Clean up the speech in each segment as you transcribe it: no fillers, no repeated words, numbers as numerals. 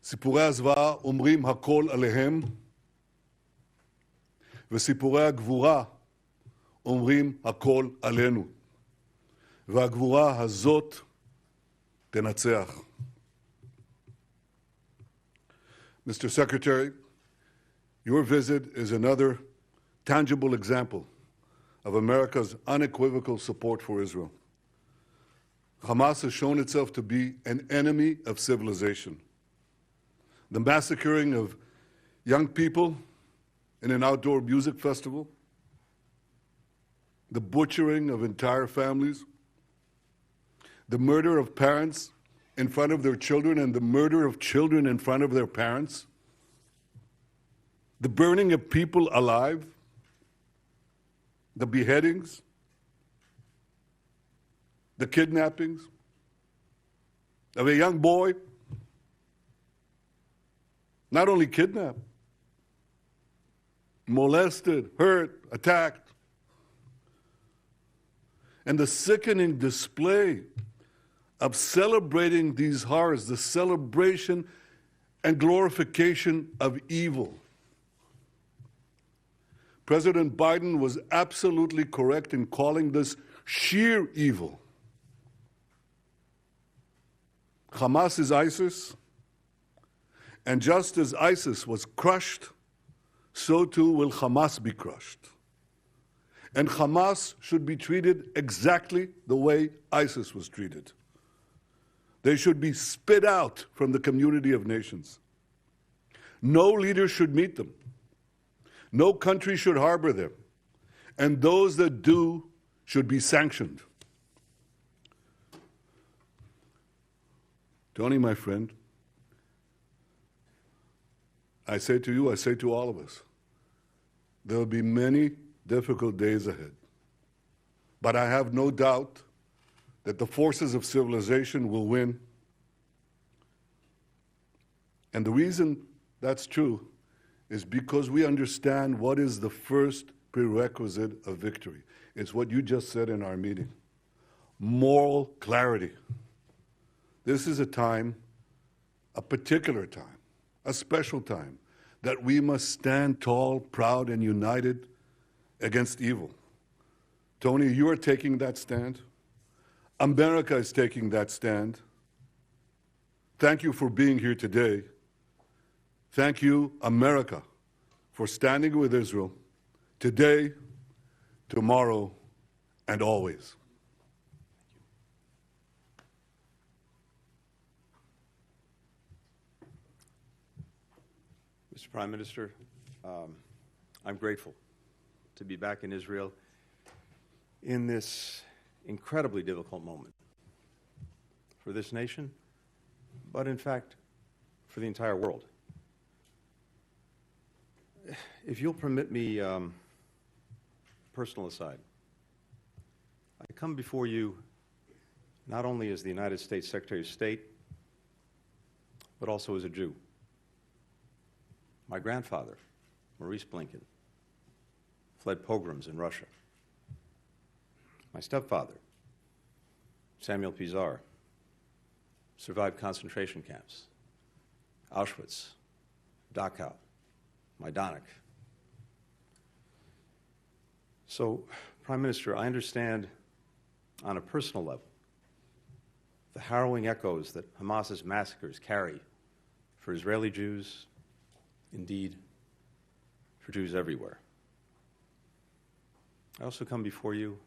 סיפורי הזוועה אומרים הכל עליהם, וסיפורי הגבורה אומרים הכל עלינו. והגבורה הזאת תנצח. Mr. Secretary, your visit is another tangible example of America's unequivocal support for Israel. Hamas has shown itself to be an enemy of civilization. The massacring of young people in an outdoor music festival, the butchering of entire families, the murder of parents in front of their children and the murder of children in front of their parents, the burning of people alive, the beheadings, the kidnappings of a young boy, not only kidnapped, molested, hurt, attacked, and the sickening display of celebrating these horrors, the celebration and glorification of evil. President Biden was absolutely correct in calling this sheer evil. Hamas is ISIS, and just as ISIS was crushed, so too will Hamas be crushed. And Hamas should be treated exactly the way ISIS was treated. They should be spit out from the community of nations. No leader should meet them. No country should harbor them. And those that do should be sanctioned. Tony, my friend, I say to you, I say to all of us, there will be many difficult days ahead. But I have no doubt that the forces of civilization will win. And the reason that's true is because we understand what is the first prerequisite of victory. It's what you just said in our meeting. Moral clarity. This is a time, a particular time, a special time, that we must stand tall, proud, and united against evil. Tony, you are taking that stand. America is taking that stand. Thank you for being here today. Thank you, America, for standing with Israel today, tomorrow, and always. Mr. Prime Minister, I'm grateful to be back in Israel in this incredibly difficult moment for this nation, but in fact, for the entire world. If you'll permit me, personal aside, I come before you not only as the United States Secretary of State, but also as a Jew. My grandfather, Maurice Blinken, fled pogroms in Russia. My stepfather, Samuel Pizar, survived concentration camps, Auschwitz, Dachau, Majdanek. So, Prime Minister, I understand on a personal level the harrowing echoes that Hamas's massacres carry for Israeli Jews, indeed, for Jews everywhere. I also come before you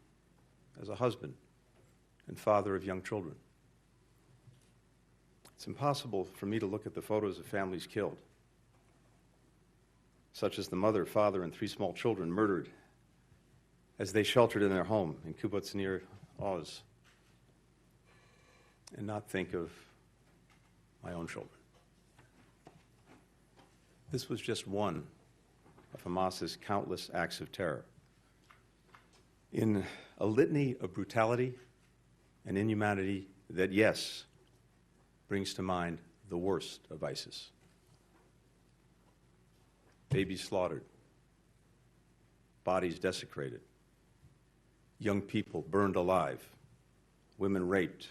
as a husband and father of young children. It's impossible for me to look at the photos of families killed, such as the mother, father, and 3 small children murdered as they sheltered in their home in Kibbutz near Oz, and not think of my own children. This was just one of Hamas's countless acts of terror. In a litany of brutality and inhumanity that, yes, brings to mind the worst of ISIS. Babies slaughtered, bodies desecrated, young people burned alive, women raped,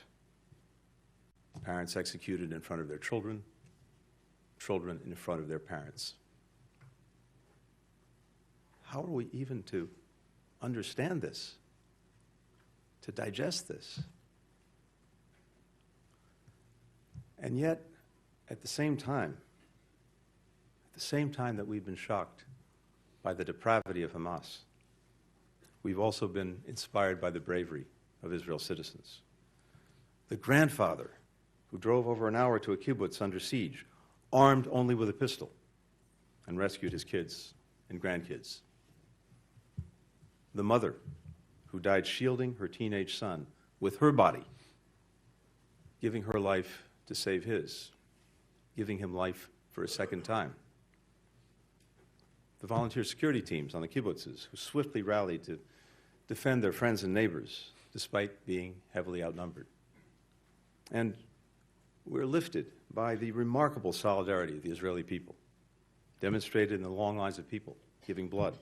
parents executed in front of their children, children in front of their parents. How are we even to understand this, to digest this? And yet, at the same time that we've been shocked by the depravity of Hamas, we've also been inspired by the bravery of Israel's citizens. The grandfather who drove over an hour to a kibbutz under siege, armed only with a pistol, and rescued his kids and grandkids. The mother who died shielding her teenage son with her body, giving her life to save his, giving him life for a second time. The volunteer security teams on the kibbutzes who swiftly rallied to defend their friends and neighbors despite being heavily outnumbered. And we're lifted by the remarkable solidarity of the Israeli people, demonstrated in the long lines of people giving blood,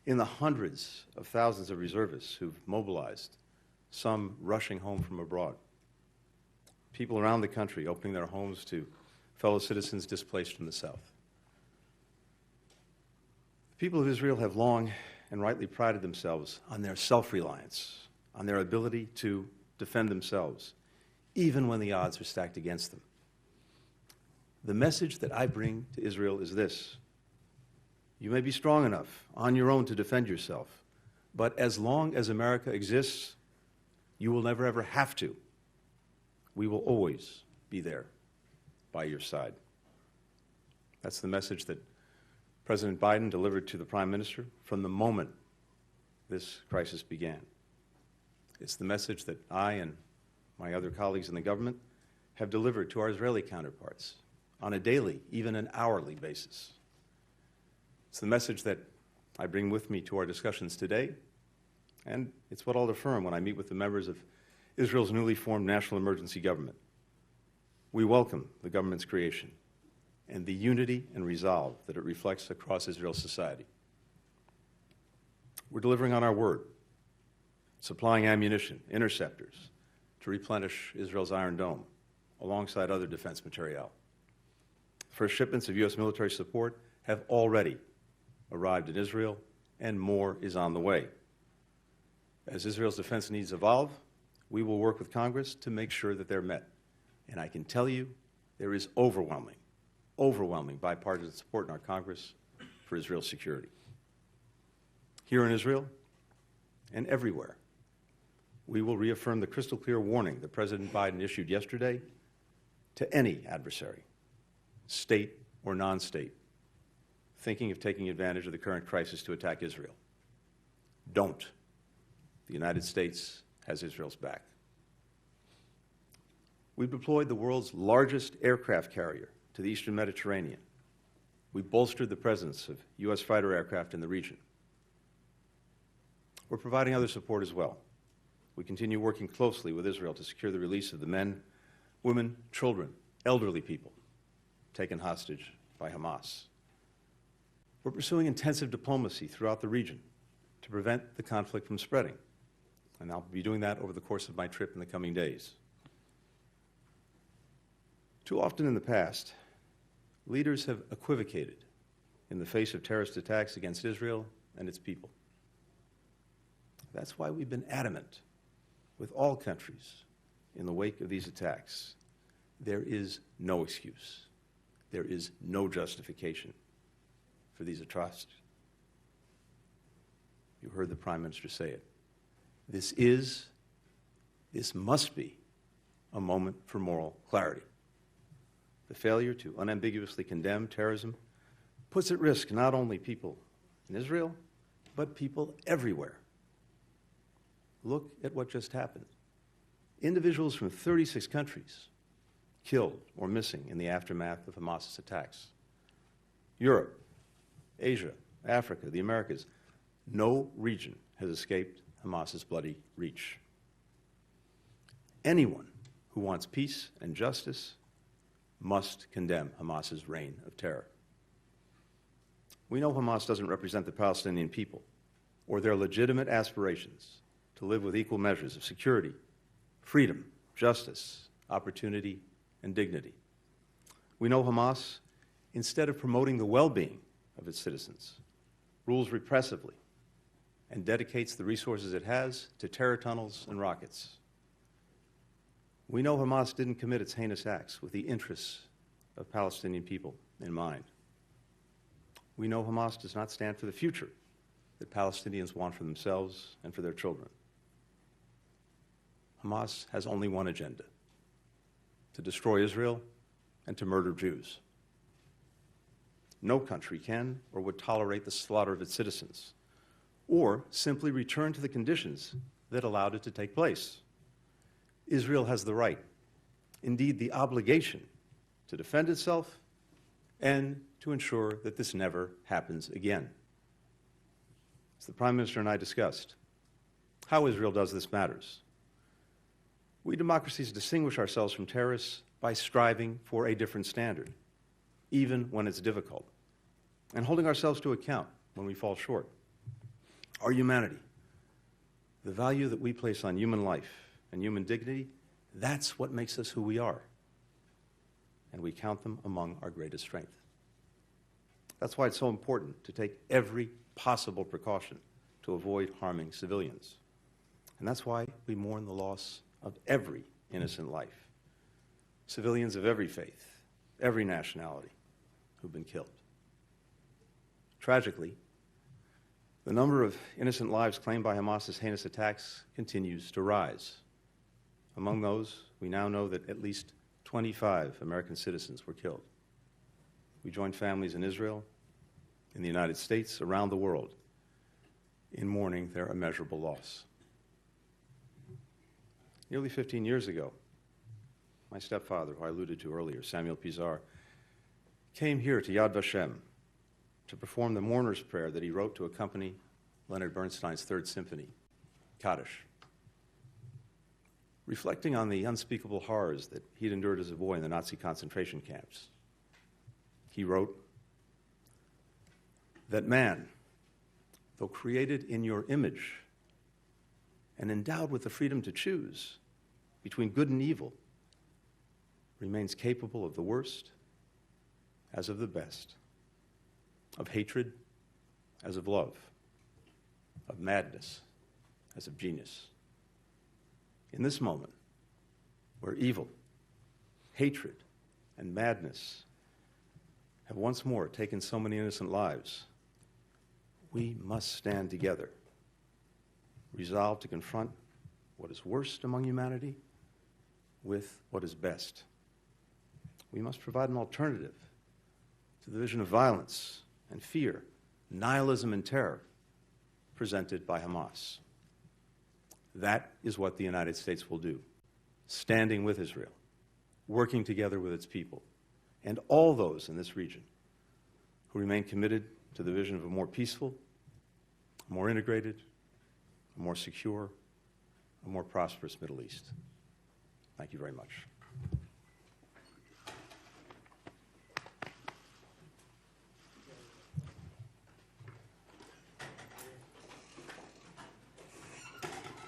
in the hundreds of thousands of reservists who've mobilized, some rushing home from abroad, people around the country opening their homes to fellow citizens displaced from the south. The people of Israel have long and rightly prided themselves on their self-reliance, on their ability to defend themselves, even when the odds are stacked against them. The message that I bring to Israel is this: you may be strong enough on your own to defend yourself, but as long as America exists, you will never ever have to. We will always be there by your side. That's the message that President Biden delivered to the Prime Minister from the moment this crisis began. It's the message that I and my other colleagues in the government have delivered to our Israeli counterparts on a daily, even an hourly basis. It's the message that I bring with me to our discussions today, and it's what I'll affirm when I meet with the members of Israel's newly formed national emergency government. We welcome the government's creation and the unity and resolve that it reflects across Israel's society. We're delivering on our word, supplying ammunition, interceptors, to replenish Israel's Iron Dome, alongside other defense materiel. First shipments of U.S. military support have already arrived in Israel, and more is on the way. As Israel's defense needs evolve, we will work with Congress to make sure that they're met. And I can tell you, there is overwhelming bipartisan support in our Congress for Israel's security. Here in Israel and everywhere, we will reaffirm the crystal clear warning that President Biden issued yesterday to any adversary, state or non-state, thinking of taking advantage of the current crisis to attack Israel. Don't. The United States has Israel's back. We've deployed the world's largest aircraft carrier to the Eastern Mediterranean. We bolstered the presence of U.S. fighter aircraft in the region. We're providing other support as well. We continue working closely with Israel to secure the release of the men, women, children, elderly people taken hostage by Hamas. We're pursuing intensive diplomacy throughout the region to prevent the conflict from spreading, and I'll be doing that over the course of my trip in the coming days. Too often in the past, leaders have equivocated in the face of terrorist attacks against Israel and its people. That's why we've been adamant with all countries in the wake of these attacks. There is no excuse. There is no justification for these atrocities. You heard the Prime Minister say it. This must be a moment for moral clarity. The failure to unambiguously condemn terrorism puts at risk not only people in Israel, but people everywhere. Look at what just happened. Individuals from 36 countries killed or missing in the aftermath of Hamas's attacks. Europe, Asia, Africa, the Americas, no region has escaped Hamas's bloody reach. Anyone who wants peace and justice must condemn Hamas's reign of terror. We know Hamas doesn't represent the Palestinian people or their legitimate aspirations to live with equal measures of security, freedom, justice, opportunity, and dignity. We know Hamas, instead of promoting the well-being of its citizens, rules repressively and dedicates the resources it has to terror tunnels and rockets. We know Hamas didn't commit its heinous acts with the interests of Palestinian people in mind. We know Hamas does not stand for the future that Palestinians want for themselves and for their children. Hamas has only one agenda: to destroy Israel and to murder Jews. No country can or would tolerate the slaughter of its citizens, or simply return to the conditions that allowed it to take place. Israel has the right, indeed the obligation, to defend itself and to ensure that this never happens again. As the Prime Minister and I discussed, how Israel does this matters. We democracies distinguish ourselves from terrorists by striving for a different standard, even when it's difficult, and holding ourselves to account when we fall short. Our humanity, the value that we place on human life and human dignity, that's what makes us who we are. And we count them among our greatest strength. That's why it's so important to take every possible precaution to avoid harming civilians. And that's why we mourn the loss of every innocent life. Civilians of every faith, every nationality who've been killed. Tragically, the number of innocent lives claimed by Hamas's heinous attacks continues to rise. Among those, we now know that at least 25 American citizens were killed. We join families in Israel, in the United States, around the world, in mourning their immeasurable loss. Nearly 15 years ago, my stepfather, who I alluded to earlier, Samuel Pizar, came here to Yad Vashem to perform the mourner's prayer that he wrote to accompany Leonard Bernstein's Third Symphony, Kaddish. Reflecting on the unspeakable horrors that he'd endured as a boy in the Nazi concentration camps, he wrote that man, though created in your image and endowed with the freedom to choose between good and evil, remains capable of the worst as of the best, of hatred as of love, of madness as of genius. In this moment, where evil, hatred, and madness have once more taken so many innocent lives, we must stand together, resolved to confront what is worst among humanity with what is best. We must provide an alternative to the vision of violence and fear, nihilism and terror presented by Hamas. That is what the United States will do, standing with Israel, working together with its people, and all those in this region who remain committed to the vision of a more peaceful, more integrated, a more secure, a more prosperous Middle East. Thank you very much.